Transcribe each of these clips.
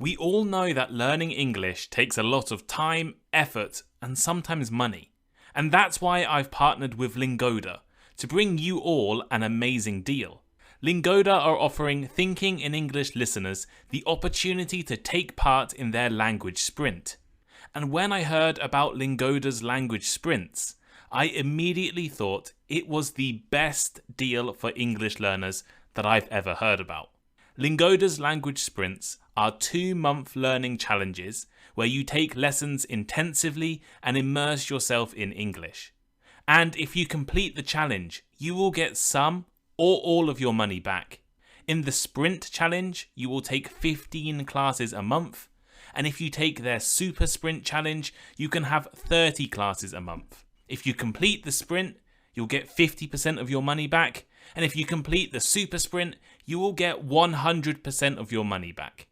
We all know that learning English takes a lot of time, effort, and sometimes money. And that's why I've partnered with Lingoda to bring you all an amazing deal. Lingoda are offering Thinking in English listeners the opportunity to take part in their language sprint. And when I heard about Lingoda's language sprints, I immediately thought it was the best deal for English learners that I've ever heard about. Lingoda's language sprints are 2-month learning challenges where you take lessons intensively and immerse yourself in English. And if you complete the challenge, you will get some or all of your money back. In the sprint challenge, you will take 15 classes a month. And if you take their super sprint challenge, you can have 30 classes a month. If you complete the sprint, you'll get 50% of your money back. And if you complete the super sprint, you will get 100% of your money back.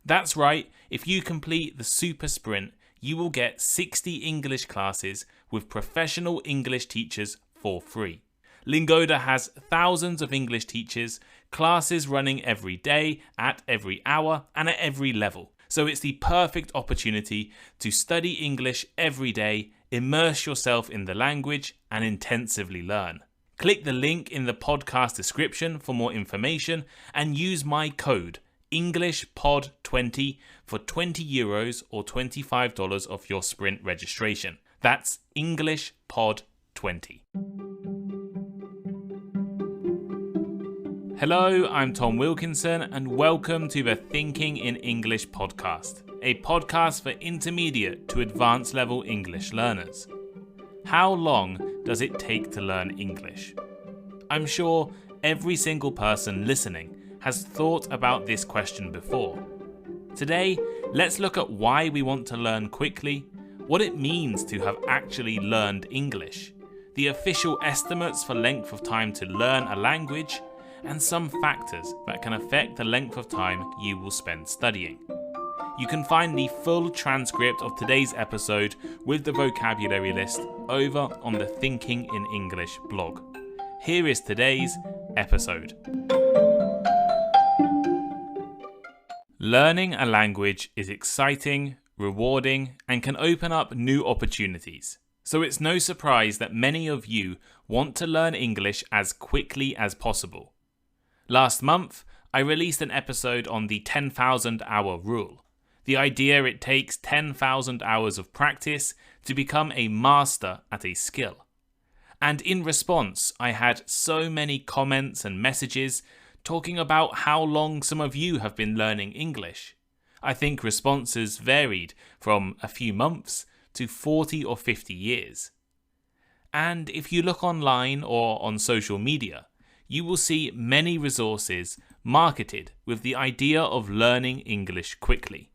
That's right, if you complete the super sprint, you will get 60 English classes with professional English teachers for free. Lingoda has thousands of English teachers, classes running every day, at every hour, and at every level. So it's the perfect opportunity to study English every day, immerse yourself in the language, and intensively learn. Click the link in the podcast description for more information and use my code EnglishPod20 for €20 or $25 off your sprint registration. That's EnglishPod20. Hello, I'm Tom Wilkinson and welcome to the Thinking in English podcast, a podcast for intermediate to advanced level English learners. How long does it take to learn English? I'm sure every single person listening has thought about this question before. Today, let's look at why we want to learn quickly, what it means to have actually learned English, the official estimates for length of time to learn a language, and some factors that can affect the length of time you will spend studying. You can find the full transcript of today's episode with the vocabulary list over on the Thinking in English blog. Here is today's episode. Learning a language is exciting, rewarding, and can open up new opportunities. So it's no surprise that many of you want to learn English as quickly as possible. Last month, I released an episode on the 10,000 hour rule. The idea it takes 10,000 hours of practice to become a master at a skill. And in response, I had so many comments and messages talking about how long some of you have been learning English. I think responses varied from a few months to 40 or 50 years. And if you look online or on social media, you will see many resources marketed with the idea of learning English quickly.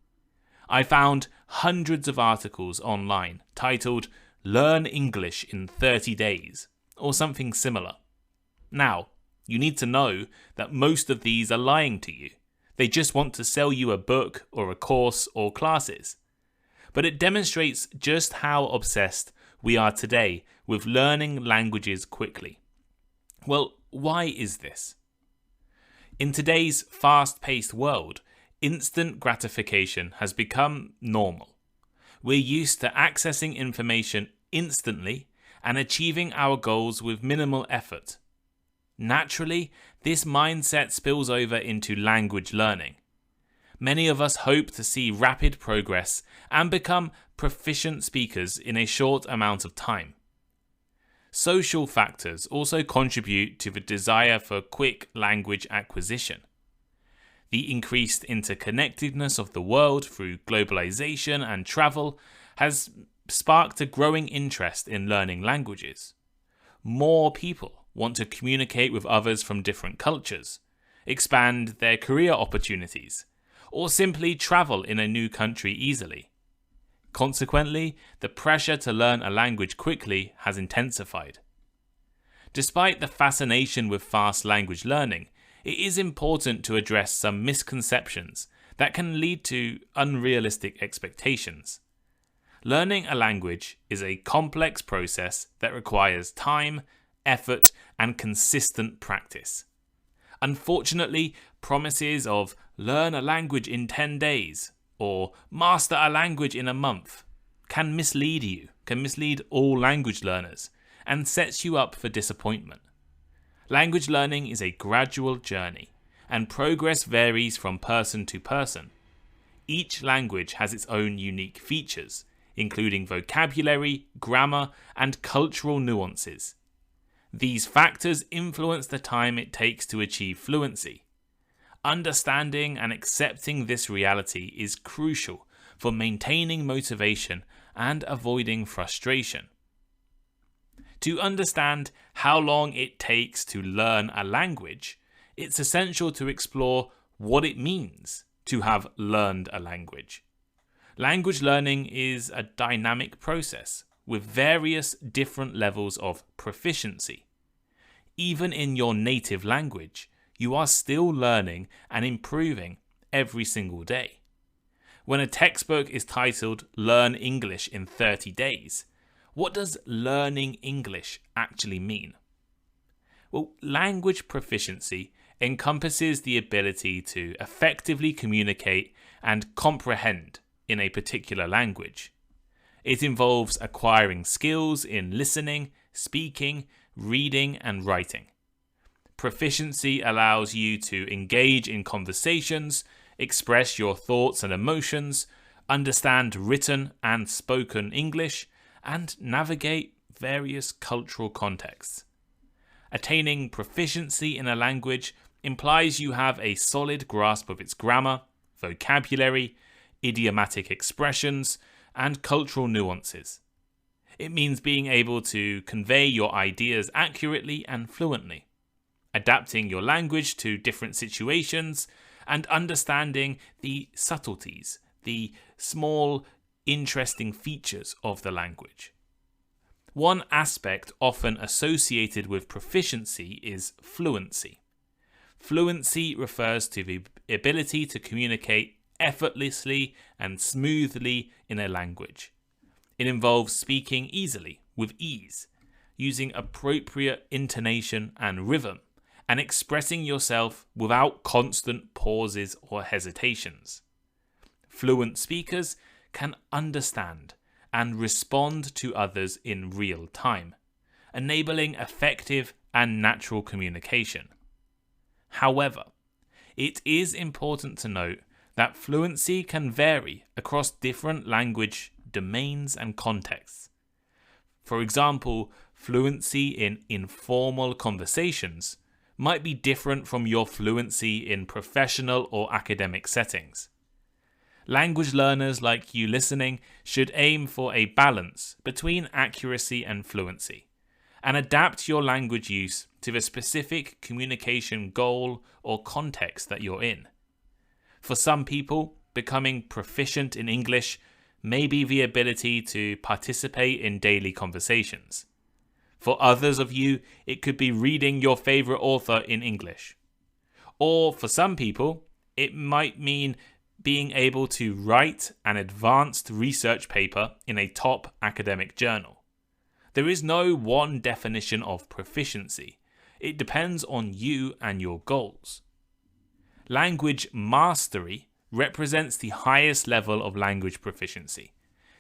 I found hundreds of articles online titled "Learn English in 30 Days" or something similar. Now, you need to know that most of these are lying to you. They just want to sell you a book or a course or classes. But it demonstrates just how obsessed we are today with learning languages quickly. Well, why is this? In today's fast-paced world, instant gratification has become normal. We're used to accessing information instantly and achieving our goals with minimal effort. Naturally, this mindset spills over into language learning. Many of us hope to see rapid progress and become proficient speakers in a short amount of time. Social factors also contribute to the desire for quick language acquisition. The increased interconnectedness of the world through globalization and travel has sparked a growing interest in learning languages. More people want to communicate with others from different cultures, expand their career opportunities, or simply travel in a new country easily. Consequently, the pressure to learn a language quickly has intensified. Despite the fascination with fast language learning, it is important to address some misconceptions that can lead to unrealistic expectations. Learning a language is a complex process that requires time, effort, and consistent practice. Unfortunately, promises of learn a language in 10 days or master a language in a month can mislead you, can mislead all language learners, and sets you up for disappointment. Language learning is a gradual journey, and progress varies from person to person. Each language has its own unique features, including vocabulary, grammar, and cultural nuances. These factors influence the time it takes to achieve fluency. Understanding and accepting this reality is crucial for maintaining motivation and avoiding frustration. To understand how long it takes to learn a language, it's essential to explore what it means to have learned a language. Language learning is a dynamic process with various different levels of proficiency. Even in your native language, you are still learning and improving every single day. When a textbook is titled Learn English in 30 Days, what does learning English actually mean? Well, language proficiency encompasses the ability to effectively communicate and comprehend in a particular language. It involves acquiring skills in listening, speaking, reading, and writing. Proficiency allows you to engage in conversations, express your thoughts and emotions, understand written and spoken English, and navigate various cultural contexts. Attaining proficiency in a language implies you have a solid grasp of its grammar, vocabulary, idiomatic expressions, and cultural nuances. It means being able to convey your ideas accurately and fluently, adapting your language to different situations, and understanding the subtleties, the small, interesting features of the language. One aspect often associated with proficiency is fluency. Fluency refers to the ability to communicate effortlessly and smoothly in a language. It involves speaking easily, with ease, using appropriate intonation and rhythm, and expressing yourself without constant pauses or hesitations. Fluent speakers can understand and respond to others in real time, enabling effective and natural communication. However, it is important to note that fluency can vary across different language domains and contexts. For example, fluency in informal conversations might be different from your fluency in professional or academic settings. Language learners like you listening should aim for a balance between accuracy and fluency, and adapt your language use to the specific communication goal or context that you're in. For some people, becoming proficient in English may be the ability to participate in daily conversations. For others of you, it could be reading your favorite author in English. Or for some people, it might mean being able to write an advanced research paper in a top academic journal. There is no one definition of proficiency. It depends on you and your goals. Language mastery represents the highest level of language proficiency,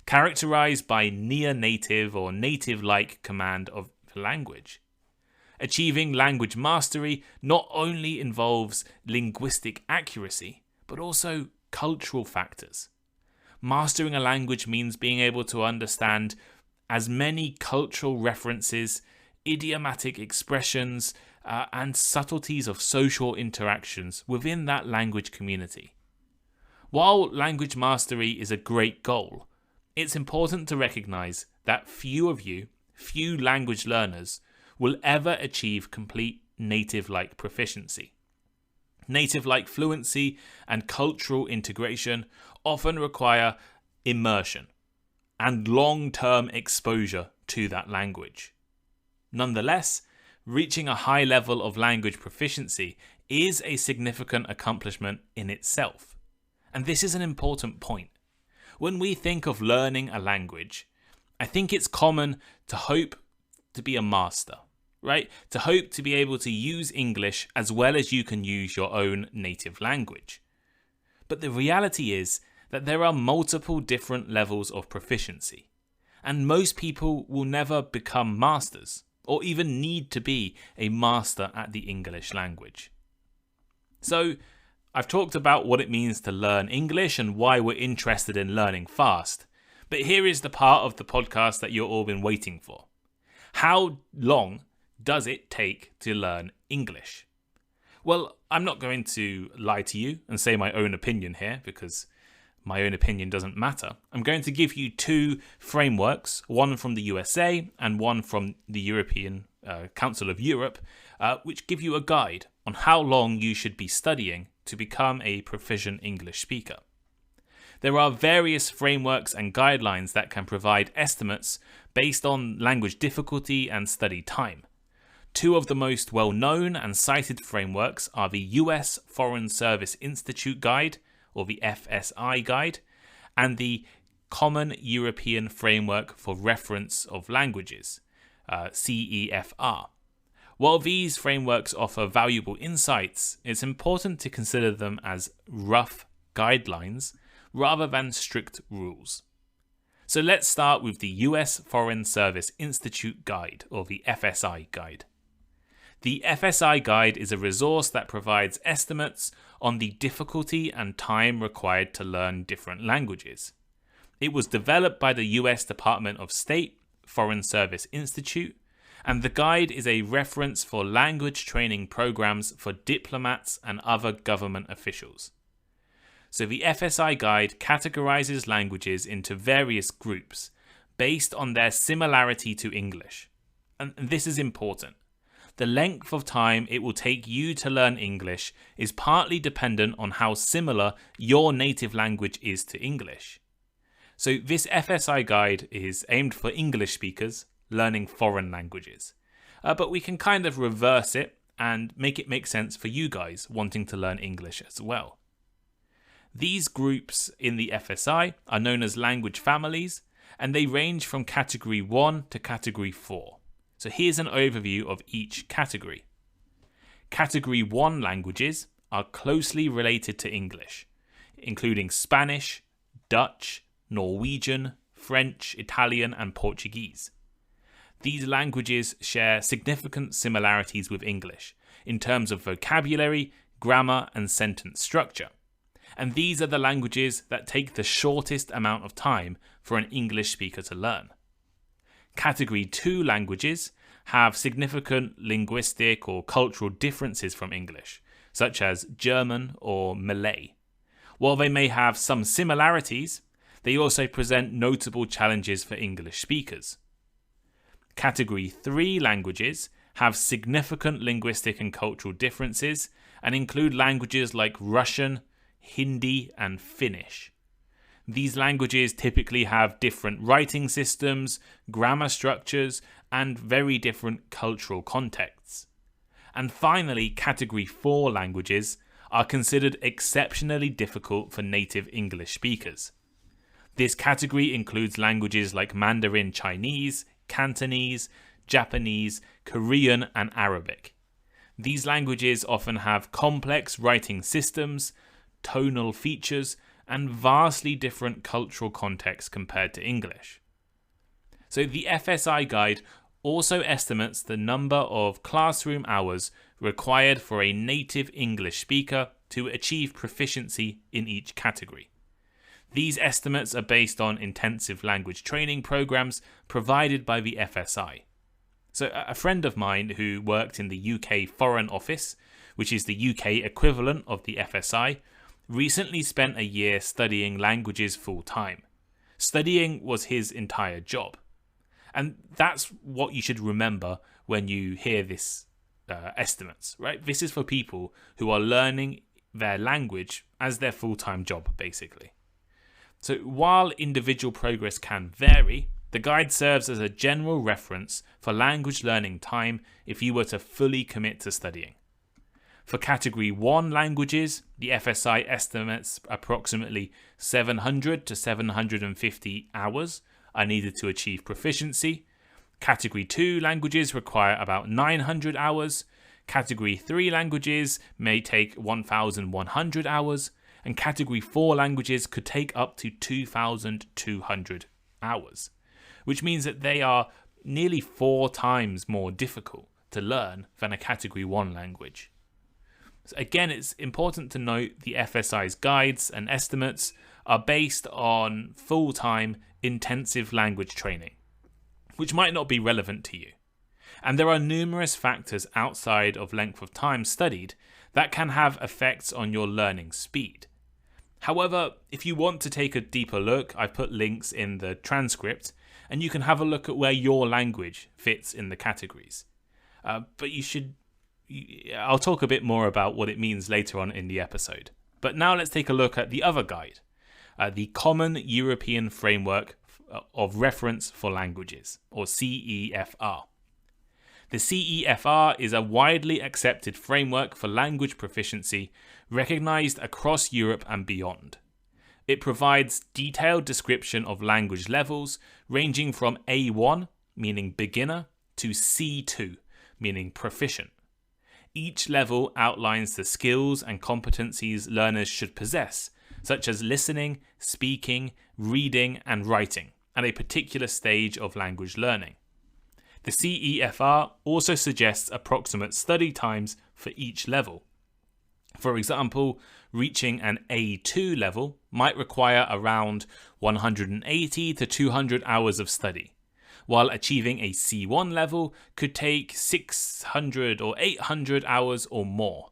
characterized by near-native or native-like command of the language. Achieving language mastery not only involves linguistic accuracy, but also cultural factors. Mastering a language means being able to understand as many cultural references, idiomatic expressions, and subtleties of social interactions within that language community. While language mastery is a great goal, it's important to recognize that few language learners will ever achieve complete native-like proficiency. Native-like fluency and cultural integration often require immersion and long-term exposure to that language. Nonetheless, reaching a high level of language proficiency is a significant accomplishment in itself. And this is an important point. When we think of learning a language, I think it's common to hope to be a master, right? To hope to be able to use English as well as you can use your own native language. But the reality is that there are multiple different levels of proficiency, and most people will never become masters or even need to be a master at the English language. So, I've talked about what it means to learn English and why we're interested in learning fast, but here is the part of the podcast that you've all been waiting for. How long does it take to learn English? Well, I'm not going to lie to you and say my own opinion here because my own opinion doesn't matter. I'm going to give you two frameworks, one from the USA and one from the European Council of Europe, which give you a guide on how long you should be studying to become a proficient English speaker. There are various frameworks and guidelines that can provide estimates based on language difficulty and study time. Two of the most well-known and cited frameworks are the US Foreign Service Institute Guide, or the FSI Guide, and the Common European Framework for Reference of Languages, CEFR. While these frameworks offer valuable insights, it's important to consider them as rough guidelines rather than strict rules. So let's start with the US Foreign Service Institute Guide, or the FSI Guide. The FSI Guide is a resource that provides estimates on the difficulty and time required to learn different languages. It was developed by the US Department of State Foreign Service Institute, and the guide is a reference for language training programs for diplomats and other government officials. So the FSI Guide categorizes languages into various groups based on their similarity to English. And this is important. The length of time it will take you to learn English is partly dependent on how similar your native language is to English. So this FSI Guide is aimed for English speakers learning foreign languages. But we can kind of reverse it and make it make sense for you guys wanting to learn English as well. These groups in the FSI are known as language families, and they range from category 1 to category 4. So here's an overview of each category. Category 1 languages are closely related to English, including Spanish, Dutch, Norwegian, French, Italian, and Portuguese. These languages share significant similarities with English in terms of vocabulary, grammar, and sentence structure. And these are the languages that take the shortest amount of time for an English speaker to learn. Category 2 languages have significant linguistic or cultural differences from English, such as German or Malay. While they may have some similarities, they also present notable challenges for English speakers. Category 3 languages have significant linguistic and cultural differences and include languages like Russian, Hindi, and Finnish. These languages typically have different writing systems, grammar structures, and very different cultural contexts. And finally, Category 4 languages are considered exceptionally difficult for native English speakers. This category includes languages like Mandarin Chinese, Cantonese, Japanese, Korean, and Arabic. These languages often have complex writing systems, tonal features, and vastly different cultural contexts compared to English. So the FSI Guide also estimates the number of classroom hours required for a native English speaker to achieve proficiency in each category. These estimates are based on intensive language training programs provided by the FSI. So a friend of mine who worked in the UK Foreign Office, which is the UK equivalent of the FSI, recently spent a year studying languages full-time. Studying was his entire job. And that's what you should remember when you hear this estimates, right? This is for people who are learning their language as their full-time job, basically. So while individual progress can vary, the guide serves as a general reference for language learning time if you were to fully commit to studying. For Category 1 languages, the FSI estimates approximately 700 to 750 hours are needed to achieve proficiency. Category 2 languages require about 900 hours. Category 3 languages may take 1,100 hours. and Category 4 languages could take up to 2,200 hours, which means that they are nearly 4 times more difficult to learn than a Category 1 language. So again, it's important to note the FSI's guides and estimates are based on full-time intensive language training, which might not be relevant to you. And there are numerous factors outside of length of time studied that can have effects on your learning speed. However, if you want to take a deeper look, I've put links in the transcript, and you can have a look at where your language fits in the categories. But I'll talk a bit more about what it means later on in the episode. But now let's take a look at the other guide, the Common European Framework of Reference for Languages, or CEFR. The CEFR is a widely accepted framework for language proficiency recognized across Europe and beyond. It provides detailed description of language levels ranging from A1, meaning beginner, to C2, meaning proficient. Each level outlines the skills and competencies learners should possess, such as listening, speaking, reading, and writing, at a particular stage of language learning. The CEFR also suggests approximate study times for each level. For example, reaching an A2 level might require around 180 to 200 hours of study, while achieving a C1 level could take 600 or 800 hours or more.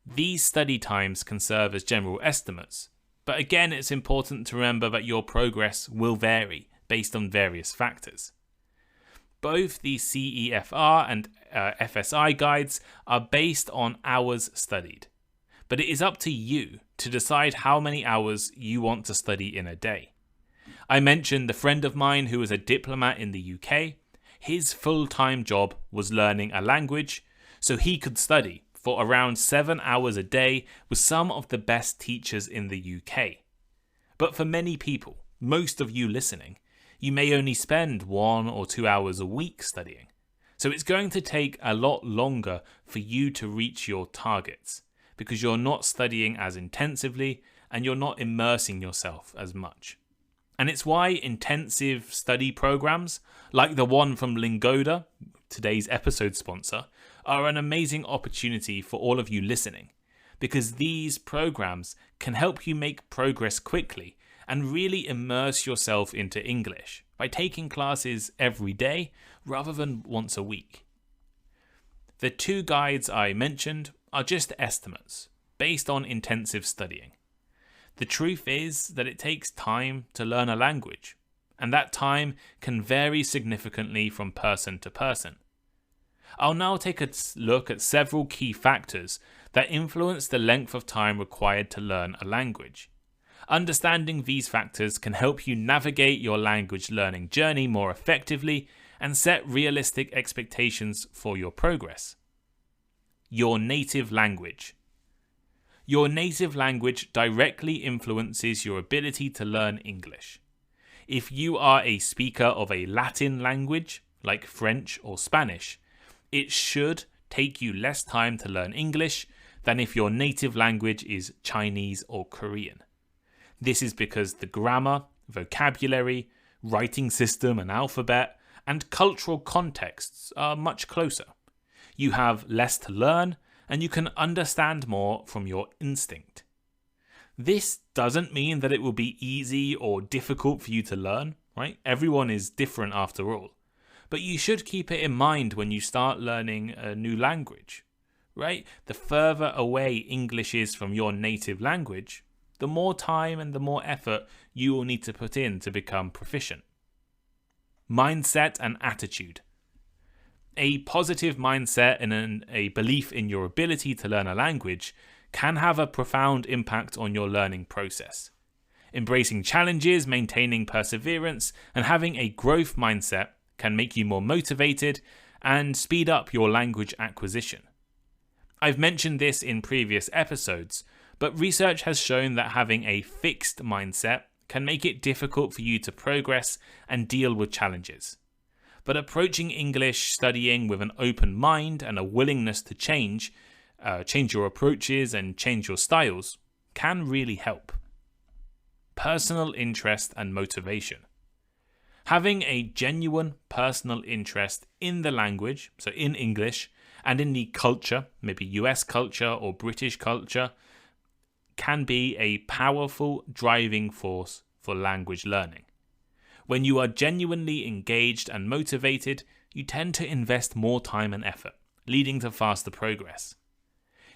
These study times can serve as general estimates, but again, it's important to remember that your progress will vary based on various factors. Both the CEFR and FSI guides are based on hours studied, but it is up to you to decide how many hours you want to study in a day. I mentioned the friend of mine who was a diplomat in the UK. His full-time job was learning a language, so he could study for around 7 hours a day with some of the best teachers in the UK. But for many people, most of you listening, you may only spend 1 or 2 hours a week studying. So it's going to take a lot longer for you to reach your targets because you're not studying as intensively and you're not immersing yourself as much. And it's why intensive study programs like the one from Lingoda, today's episode sponsor, are an amazing opportunity for all of you listening, because these programs can help you make progress quickly and really immerse yourself into English by taking classes every day rather than once a week. The 2 guides I mentioned are just estimates based on intensive studying. The truth is that it takes time to learn a language, and that time can vary significantly from person to person. I'll now take a look at several key factors that influence the length of time required to learn a language. Understanding these factors can help you navigate your language learning journey more effectively and set realistic expectations for your progress. Your native language. Your native language directly influences your ability to learn English. If you are a speaker of a Latin language, like French or Spanish, it should take you less time to learn English than if your native language is Chinese or Korean. This is because the grammar, vocabulary, writing system and alphabet, and cultural contexts are much closer. You have less to learn, and you can understand more from your instinct. This doesn't mean that it will be easy or difficult for you to learn, right? Everyone is different after all. But you should keep it in mind when you start learning a new language, right? The further away English is from your native language, the more time and the more effort you will need to put in to become proficient. Mindset and attitude. A positive mindset and a belief in your ability to learn a language can have a profound impact on your learning process. Embracing challenges, maintaining perseverance, and having a growth mindset can make you more motivated and speed up your language acquisition. I've mentioned this in previous episodes, but research has shown that having a fixed mindset can make it difficult for you to progress and deal with challenges. But approaching English studying with an open mind and a willingness to change your approaches and change your styles, can really help. Personal interest and motivation. Having a genuine personal interest in the language, so in English, and in the culture, maybe US culture or British culture, can be a powerful driving force for language learning. When you are genuinely engaged and motivated, you tend to invest more time and effort, leading to faster progress.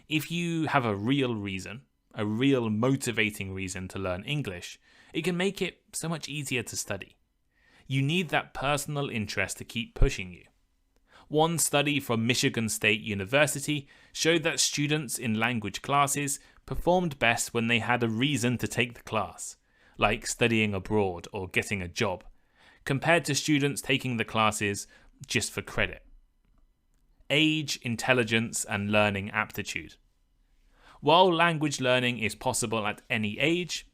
If you have a real reason, a real motivating reason to learn English, it can make it so much easier to study. You need that personal interest to keep pushing you. One study from Michigan State University showed that students in language classes performed best when they had a reason to take the class, like studying abroad or getting a job, compared to students taking the classes just for credit. Age, intelligence, and learning aptitude. While language learning is possible at any age,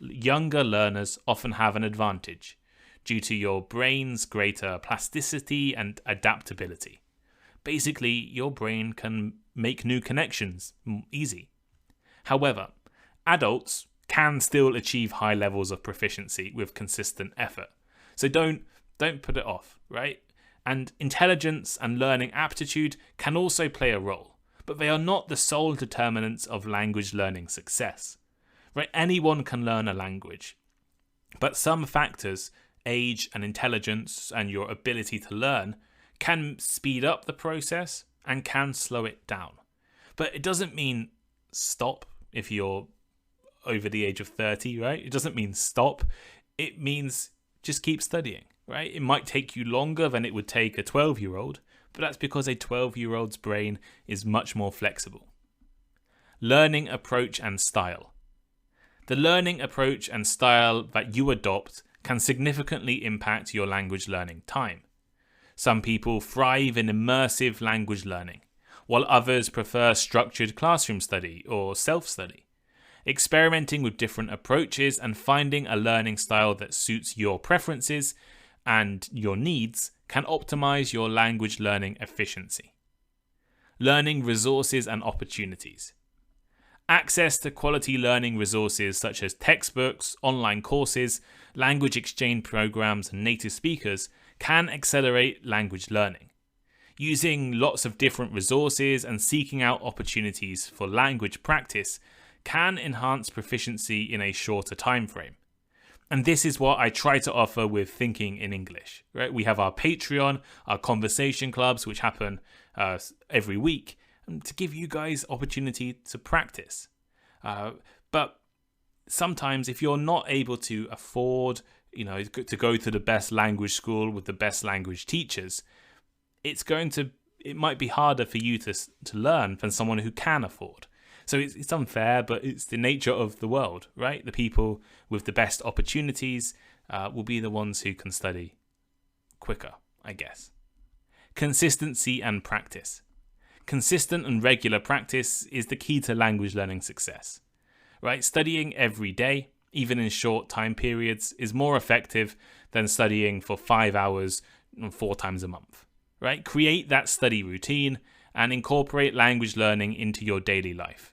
younger learners often have an advantage due to your brain's greater plasticity and adaptability. Basically, your brain can make new connections easy. However, adults can still achieve high levels of proficiency with consistent effort. So don't put it off, right? And intelligence and learning aptitude can also play a role, but they are not the sole determinants of language learning success. Right? Anyone can learn a language, but some factors, age and intelligence and your ability to learn, can speed up the process and can slow it down. But it doesn't mean stop if you're over the age of 30, right? It doesn't mean stop. It means just keep studying, right? It might take you longer than it would take a 12-year-old, but that's because a 12-year-old's brain is much more flexible. Learning approach and style. The learning approach and style that you adopt can significantly impact your language learning time. Some people thrive in immersive language learning, while others prefer structured classroom study or self-study. Experimenting with different approaches and finding a learning style that suits your preferences and your needs can optimize your language learning efficiency. Learning resources and opportunities. Access to quality learning resources such as textbooks, online courses, language exchange programs, and native speakers can accelerate language learning. Using lots of different resources and seeking out opportunities for language practice can enhance proficiency in a shorter time frame. And this is what I try to offer with Thinking in English. Right? We have our Patreon, our conversation clubs, which happen every week, to give you guys opportunity to practice. But sometimes if you're not able to afford, to go to the best language school with the best language teachers, it might be harder for you to learn than someone who can afford. So it's unfair, but it's the nature of the world, right? The people with the best opportunities will be the ones who can study quicker, I guess. Consistency and practice. Consistent and regular practice is the key to language learning success, right? Studying every day, even in short time periods, is more effective than studying for 5 hours 4 times a month, right? Create that study routine and incorporate language learning into your daily life.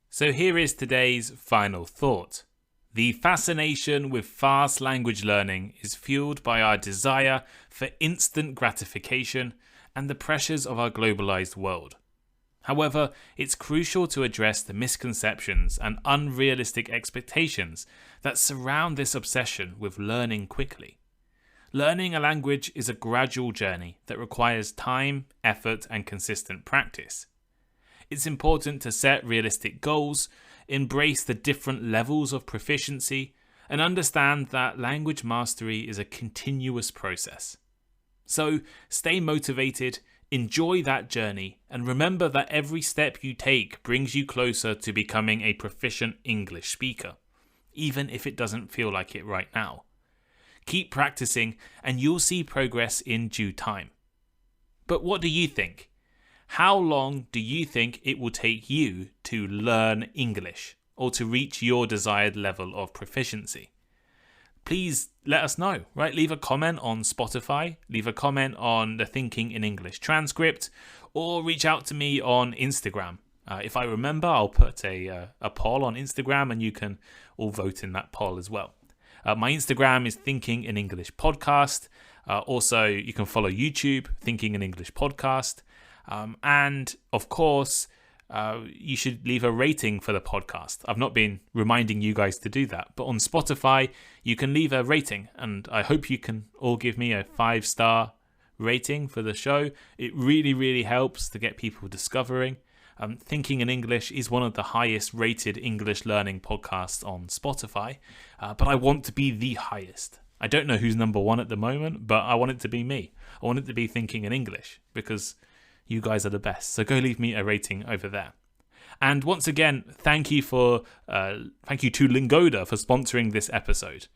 So here is today's final thought. The fascination with fast language learning is fueled by our desire for instant gratification and the pressures of our globalized world. However, it's crucial to address the misconceptions and unrealistic expectations that surround this obsession with learning quickly. Learning a language is a gradual journey that requires time, effort, and consistent practice. It's important to set realistic goals, embrace the different levels of proficiency, and understand that language mastery is a continuous process. So stay motivated, enjoy that journey, and remember that every step you take brings you closer to becoming a proficient English speaker, even if it doesn't feel like it right now. Keep practicing and you'll see progress in due time. But what do you think? How long do you think it will take you to learn English or to reach your desired level of proficiency? please let us know, right? Leave a comment on Spotify, leave a comment on the Thinking in English transcript, or reach out to me on Instagram. If I remember, I'll put a poll on Instagram and you can all vote in that poll as well. My Instagram is Thinking in English Podcast. Also, you can follow YouTube, Thinking in English Podcast. And of course, you should leave a rating for the podcast. I've not been reminding you guys to do that, but on Spotify, you can leave a rating, and I hope you can all give me a 5-star rating for the show. It really, really helps to get people discovering. Thinking in English is one of the highest rated English learning podcasts on Spotify, but I want to be the highest. I don't know who's number one at the moment, but I want it to be me. I want it to be Thinking in English, because you guys are the best. So go leave me a rating over there. And once again, thank you to Lingoda for sponsoring this episode.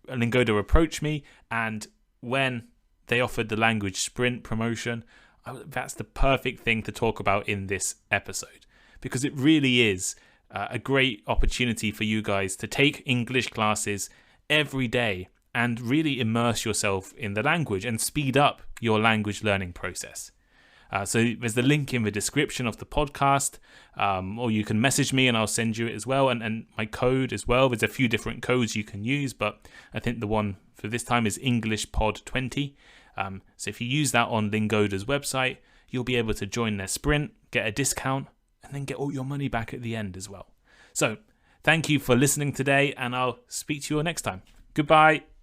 Lingoda approached me, and when they offered the language sprint promotion, that's the perfect thing to talk about in this episode, because it really is a great opportunity for you guys to take English classes every day and really immerse yourself in the language and speed up your language learning process. So there's the link in the description of the podcast, or you can message me and I'll send you it as well, and my code as well. There's a few different codes you can use, but I think the one for this time is EnglishPod20. So if you use that on Lingoda's website, you'll be able to join their sprint, get a discount, and then get all your money back at the end as well. So thank you for listening today, and I'll speak to you all next time. Goodbye.